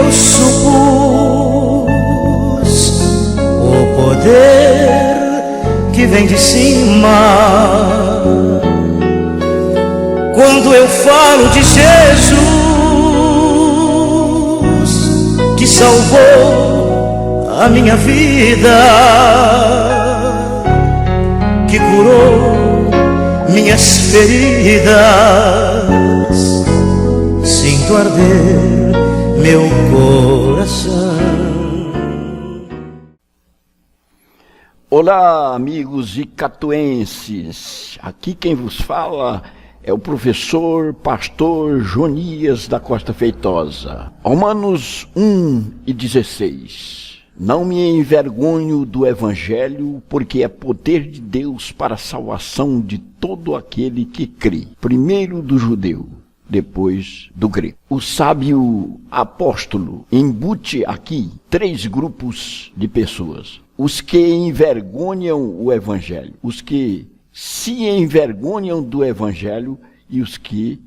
eu supus o poder que vem de cima. Quando eu falo de Jesus, que salvou a minha vida, que curou minhas feridas, sinto arder meu coração. Olá, amigos icatuenses. Aqui quem vos fala é o professor pastor Jonias da Costa Feitosa. Romanos 1:16. Não me envergonho do Evangelho, porque é poder de Deus para a salvação de todo aquele que crê. Primeiro do judeu, depois do grego. O sábio apóstolo embute aqui 3 grupos de pessoas. Os que envergonham o Evangelho, os que se envergonham do Evangelho e os que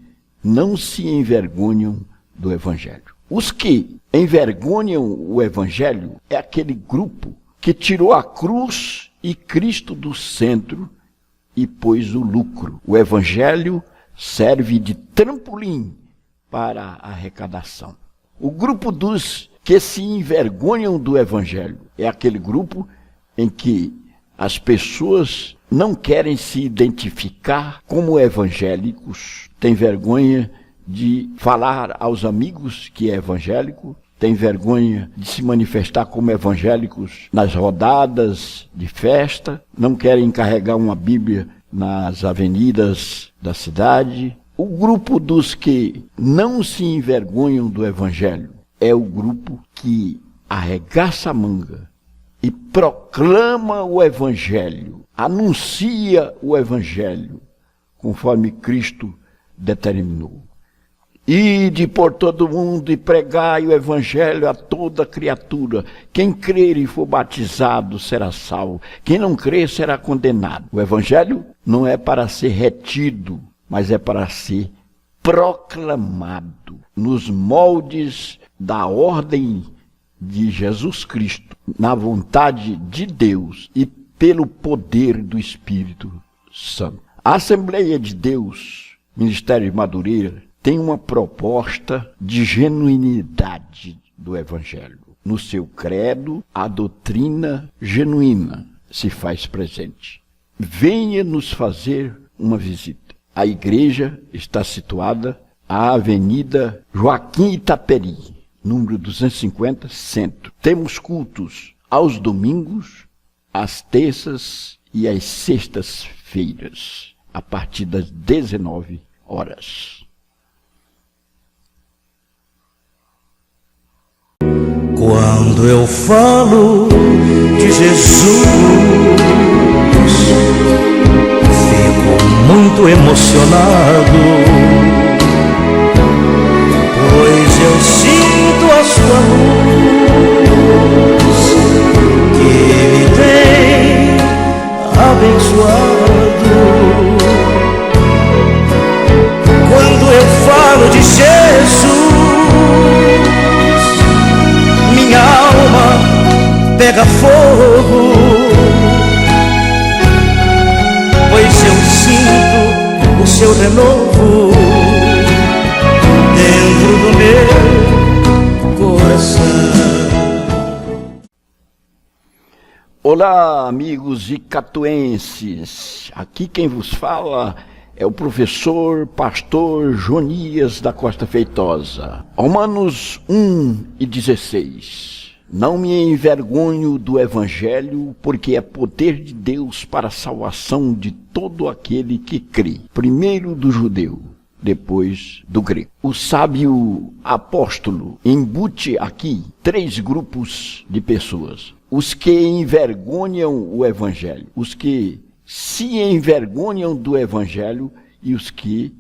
não se envergonham do Evangelho. Os que envergonham o Evangelho é aquele grupo que tirou a cruz e Cristo do centro e pôs o lucro. O Evangelho serve de trampolim para a arrecadação. O grupo dos que se envergonham do Evangelho é aquele grupo em que as pessoas não querem se identificar como evangélicos, têm vergonha de falar aos amigos que é evangélico, têm vergonha de se manifestar como evangélicos nas rodadas de festa, não querem carregar uma Bíblia nas avenidas da cidade. O grupo dos que não se envergonham do Evangelho é o grupo que arregaça a manga e proclama o Evangelho, anuncia o Evangelho, conforme Cristo determinou. Ide por todo mundo e pregai o Evangelho a toda criatura. Quem crer e for batizado será salvo. Quem não crer será condenado. O Evangelho não é para ser retido, mas é para ser proclamado nos moldes da ordem de Jesus Cristo, na vontade de Deus e pelo poder do Espírito Santo. A Assembleia de Deus, Ministério de Madureira, tem uma proposta de genuinidade do Evangelho. No seu credo, a doutrina genuína se faz presente. Venha nos fazer uma visita. A igreja está situada à Avenida Joaquim Itaperi, número 250, Centro. Temos cultos aos domingos, às terças e às sextas-feiras, a partir das 19 horas. Quando eu falo de Jesus, fico muito emocionado, pois eu sinto a sua luz que me tem abençoado. Quando eu falo de Jesus, minha alma pega fogo, pois eu sinto o seu renovo dentro do meu coração. Olá, amigos icatuenses. Aqui quem vos fala é o professor pastor Jonias da Costa Feitosa. Romanos 1:16. Não me envergonho do Evangelho, porque é poder de Deus para a salvação de todo aquele que crê. Primeiro do judeu, depois do grego. O sábio apóstolo embute aqui 3 grupos de pessoas. Os que envergonham o Evangelho, os que se envergonham do Evangelho e os que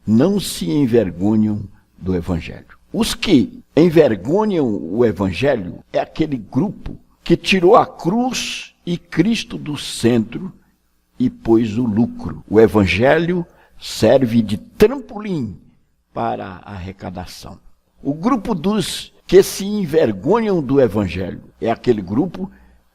não se envergonham do Evangelho. Os que envergonham o Evangelho é aquele grupo que tirou a cruz e Cristo do centro e pôs o lucro. O Evangelho serve de trampolim para a arrecadação. O grupo dos que se envergonham do Evangelho. É aquele grupo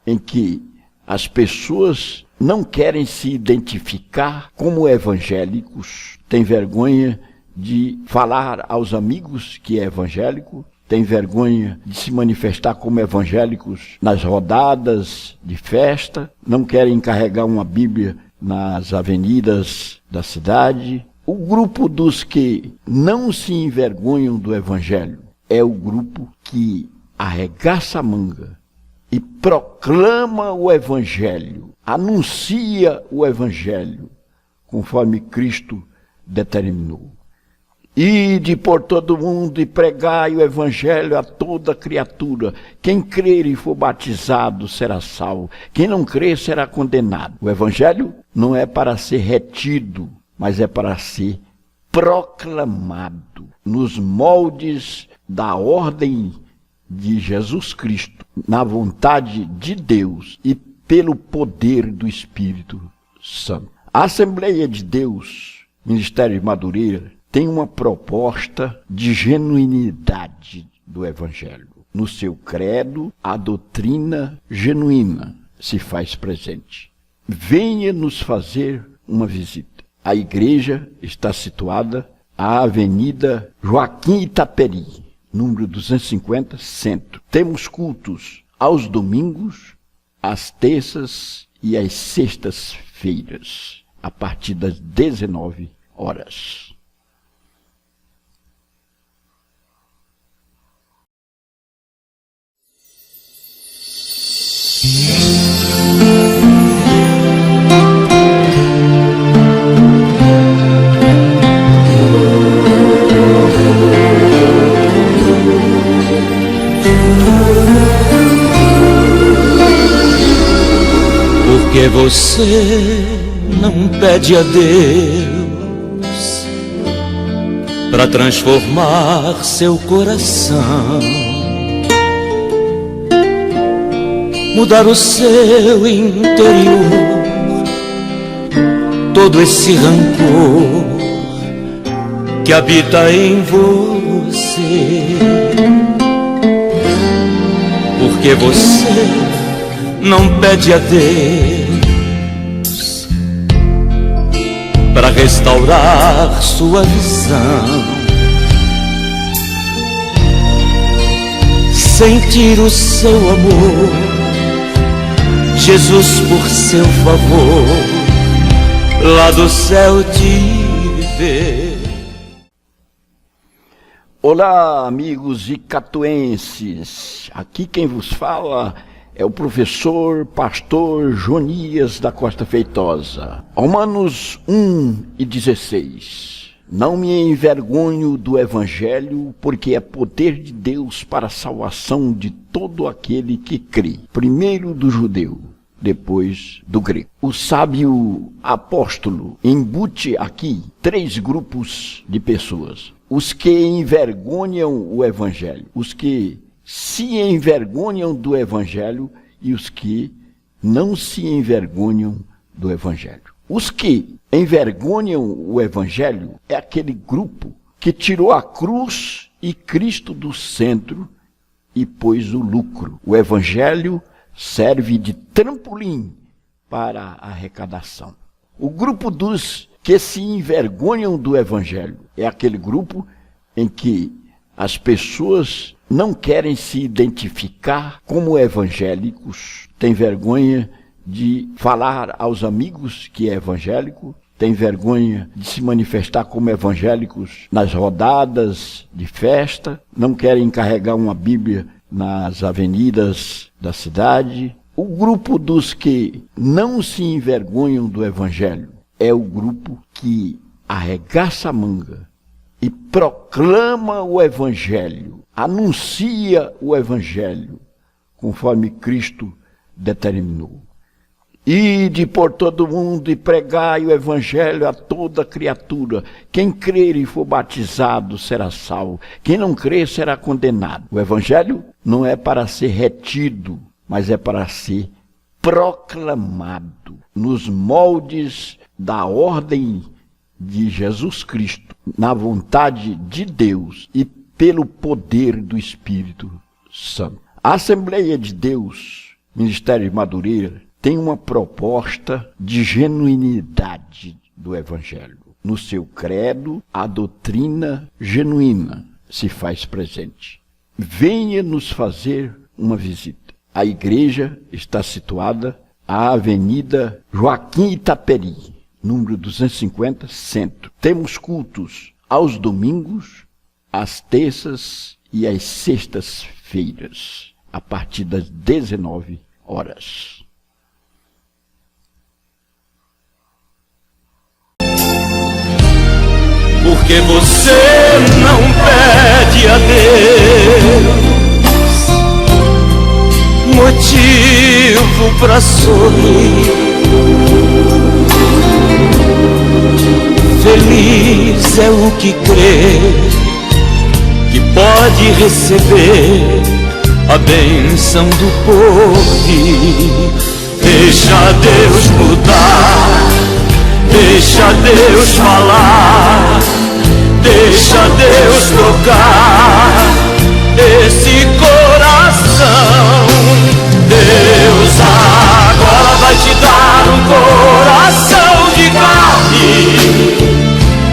em que as pessoas não querem se identificar como evangélicos, têm vergonha de falar aos amigos que é evangélico, têm vergonha de se manifestar como evangélicos nas rodadas de festa, não querem carregar uma Bíblia nas avenidas da cidade. O grupo dos que não se envergonham do Evangelho é o grupo que arregaça a manga e proclama o Evangelho, anuncia o Evangelho, conforme Cristo determinou. Ide por todo mundo e pregai o Evangelho a toda criatura. Quem crer e for batizado será salvo. Quem não crer será condenado. O Evangelho não é para ser retido, mas é para ser proclamado nos moldes da ordem de Jesus Cristo, na vontade de Deus e pelo poder do Espírito Santo. A Assembleia de Deus, Ministério de Madureira, tem uma proposta de genuinidade do Evangelho. No seu credo, a doutrina genuína se faz presente. Venha nos fazer uma visita. A igreja está situada à Avenida Joaquim Itaperi, número 250, Centro. Temos cultos aos domingos, às terças e às sextas-feiras, a partir das 19 horas. Porque você não pede a Deus para transformar seu coração, mudar o seu interior, todo esse rancor que habita em você. Porque você não pede a Deus para restaurar sua visão, sentir o seu amor, Jesus por seu favor, lá do céu te ver. Olá, amigos icatuenses. Aqui quem vos fala é o professor, pastor Jonias da Costa Feitosa. Romanos 1:16. Não me envergonho do Evangelho, porque é poder de Deus para a salvação de todo aquele que crê. Primeiro do judeu, depois do grego. O sábio apóstolo embute aqui 3 grupos de pessoas. Os que envergonham o Evangelho, os que se envergonham do Evangelho e os que não se envergonham do Evangelho. Os que envergonham o Evangelho é aquele grupo que tirou a cruz e Cristo do centro e pôs o lucro. O Evangelho serve de trampolim para a arrecadação. O grupo dos que se envergonham do Evangelho é aquele grupo em que as pessoas não querem se identificar como evangélicos, têm vergonha de falar aos amigos que é evangélico, têm vergonha de se manifestar como evangélicos nas rodadas de festa, não querem carregar uma Bíblia nas avenidas da cidade. O grupo dos que não se envergonham do Evangelho é o grupo que arregaça a manga e proclama o Evangelho, anuncia o Evangelho, conforme Cristo determinou. Ide por todo mundo e pregai o Evangelho a toda criatura. Quem crer e for batizado será salvo. Quem não crer será condenado. O Evangelho não é para ser retido, mas é para ser proclamado nos moldes da ordem de Jesus Cristo, na vontade de Deus e pelo poder do Espírito Santo. A Assembleia de Deus, Ministério de Madureira, tem uma proposta de genuinidade do Evangelho. No seu credo, a doutrina genuína se faz presente. Venha nos fazer uma visita. A igreja está situada à Avenida Joaquim Itaperi, número 250, Centro. Temos cultos aos domingos, às terças e às sextas-feiras, a partir das 19 horas. Porque você não pede a Deus motivo pra sorrir. Feliz é o que crê que pode receber a bênção do porvir. Deixa Deus mudar, deixa Deus falar, deixa Deus tocar esse coração. Deus agora vai te dar um coração de carne,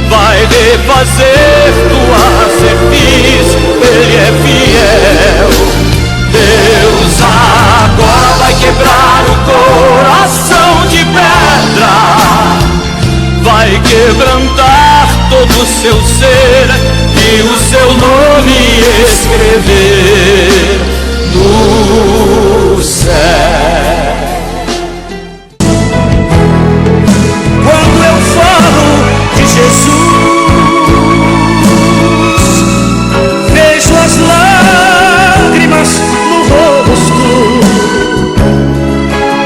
vai refazer tua cerviz, Ele é fiel. Deus agora vai quebrar o coração de pedra, vai quebrantar todo o seu ser e o seu nome escrever no céu. Quando eu falo de Jesus, vejo as lágrimas no rosto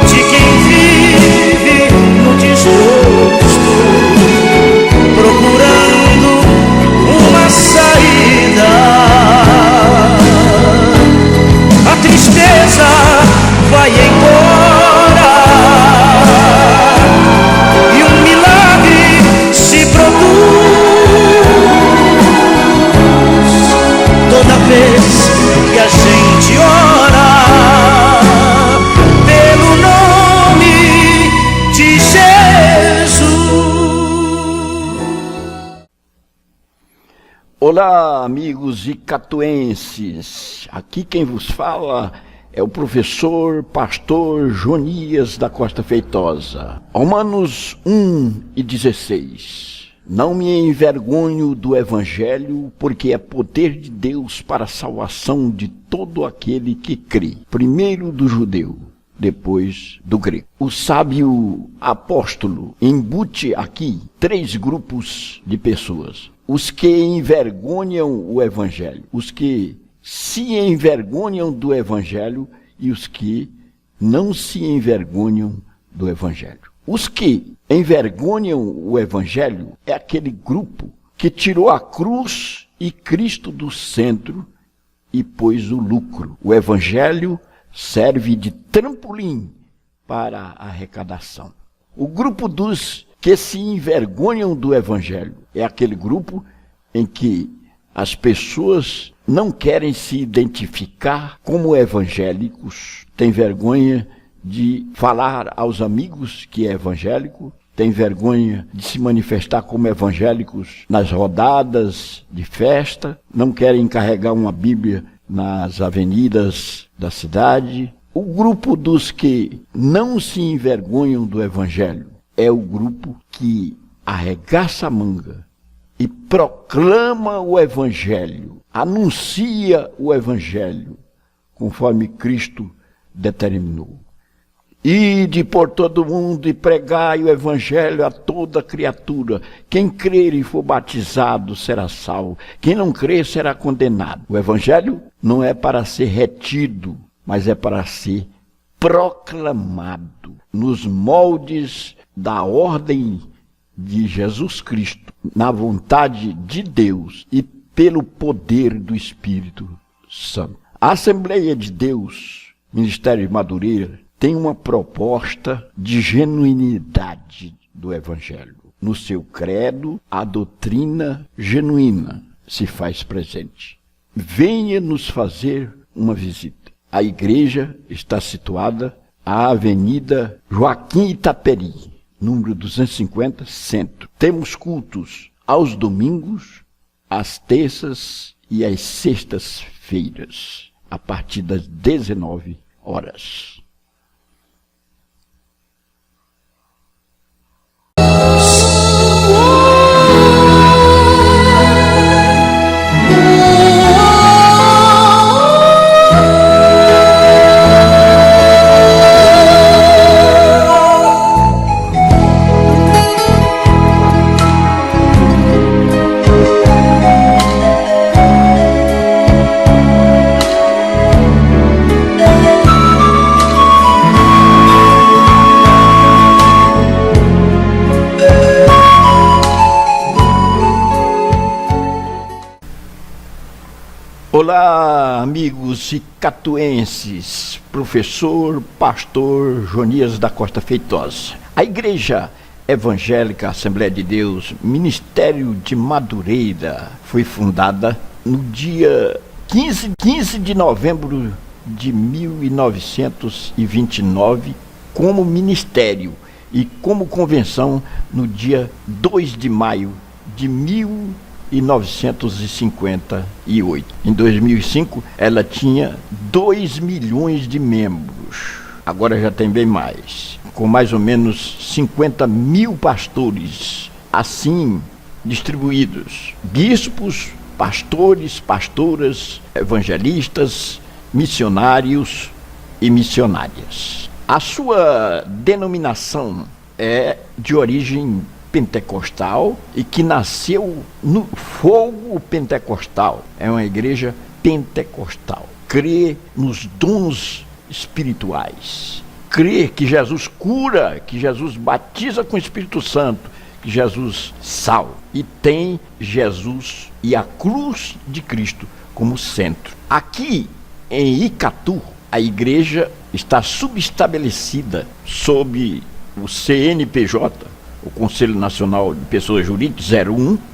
de quem vive no desgosto, procurando uma saída. A tristeza vai embora e um milagre se produz toda vez que a gente ora pelo nome de Jesus. Olá, amigos icatuenses. Aqui quem vos fala é o professor pastor Jonias da Costa Feitosa. Romanos 1:16. Não me envergonho do Evangelho, porque é poder de Deus para a salvação de todo aquele que crê. Primeiro do judeu, depois do grego. O sábio apóstolo embute aqui 3 grupos de pessoas. Os que envergonham o Evangelho, os que se envergonham do Evangelho e os que não se envergonham do Evangelho. Os que envergonham o Evangelho é aquele grupo que tirou a cruz e Cristo do centro e pôs o lucro. O Evangelho serve de trampolim para a arrecadação. O grupo dos que se envergonham do Evangelho é aquele grupo em que as pessoas não querem se identificar como evangélicos, têm vergonha de falar aos amigos que é evangélico, têm vergonha de se manifestar como evangélicos nas rodadas de festa, não querem carregar uma Bíblia nas avenidas da cidade. O grupo dos que não se envergonham do Evangelho é o grupo que arregaça a manga e proclama o Evangelho, anuncia o Evangelho, conforme Cristo determinou. Ide por todo mundo e pregai o Evangelho a toda criatura. Quem crer e for batizado será salvo. Quem não crer será condenado. O Evangelho não é para ser retido, mas é para ser proclamado nos moldes da ordem de Jesus Cristo, na vontade de Deus e pelo poder do Espírito Santo. A Assembleia de Deus, Ministério de Madureira, tem uma proposta de genuinidade do Evangelho. No seu credo, a doutrina genuína se faz presente. venha nos fazer uma visita. A igreja está situada à Avenida Joaquim Itaperi, número 250, Centro. Temos cultos aos domingos, às terças e às sextas-feiras, a partir das 19 horas. Olá, amigos icatuenses, professor, pastor Jonias da Costa Feitosa. A Igreja Evangélica Assembleia de Deus, Ministério de Madureira, foi fundada no dia 15 de novembro de 1929 como ministério e como convenção no dia 2 de maio de 1958. Em 2005, ela tinha 2 milhões de membros. Agora já tem bem mais, com mais ou menos 50 mil pastores, assim distribuídos: bispos, pastores, pastoras, evangelistas, missionários e missionárias. A sua denominação é de origem pentecostal e que nasceu no fogo pentecostal. É uma igreja pentecostal. Crê nos dons espirituais. Crê que Jesus cura, que Jesus batiza com o Espírito Santo, que Jesus salva. E tem Jesus e a cruz de Cristo como centro. Aqui em Icatu, a igreja está subestabelecida sob o CNPJ, o Conselho Nacional de Pessoas Jurídicas,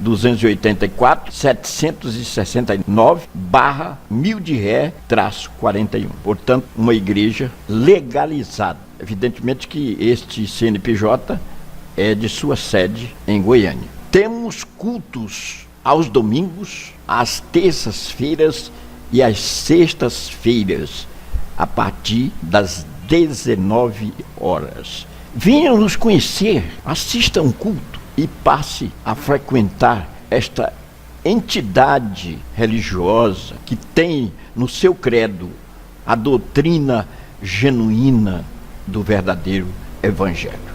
01-284-769/1000 de Ré-41. Portanto, uma igreja legalizada. Evidentemente que este CNPJ é de sua sede em Goiânia. Temos cultos aos domingos, às terças-feiras e às sextas-feiras, a partir das 19 horas. Venham nos conhecer, assista um culto e passe a frequentar esta entidade religiosa que tem no seu credo a doutrina genuína do verdadeiro Evangelho.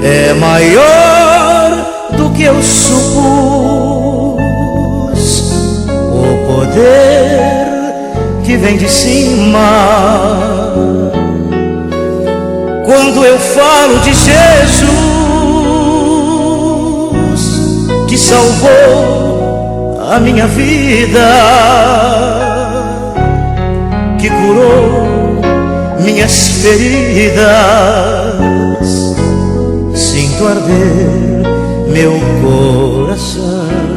É maior do que eu supus, o poder que vem de cima. Quando eu falo de Jesus, que salvou a minha vida, que curou minhas feridas, sinto arder meu coração.